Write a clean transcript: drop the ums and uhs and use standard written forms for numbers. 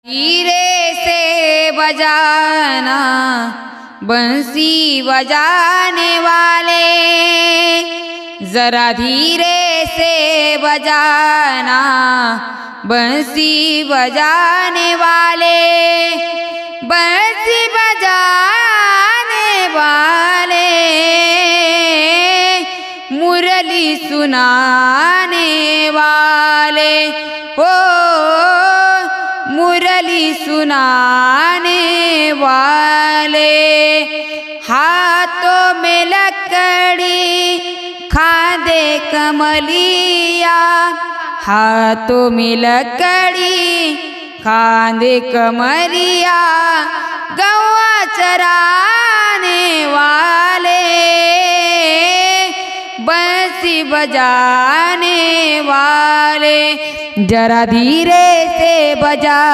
धीरे से बजाना बंसी बजाने वाले, जरा धीरे से बजाना बंसी बजाने वाले, बंसी बजाने वाले, मुरली सुनाने वाले, हो मुरली सुनाने वाले। हाथों में लकड़ी खांदे कमलिया, हाथों में लकड़ी खांदे कमलिया, गौवा चराने वाले, बंसी बजाने वाले, जरा धीरे से बजा।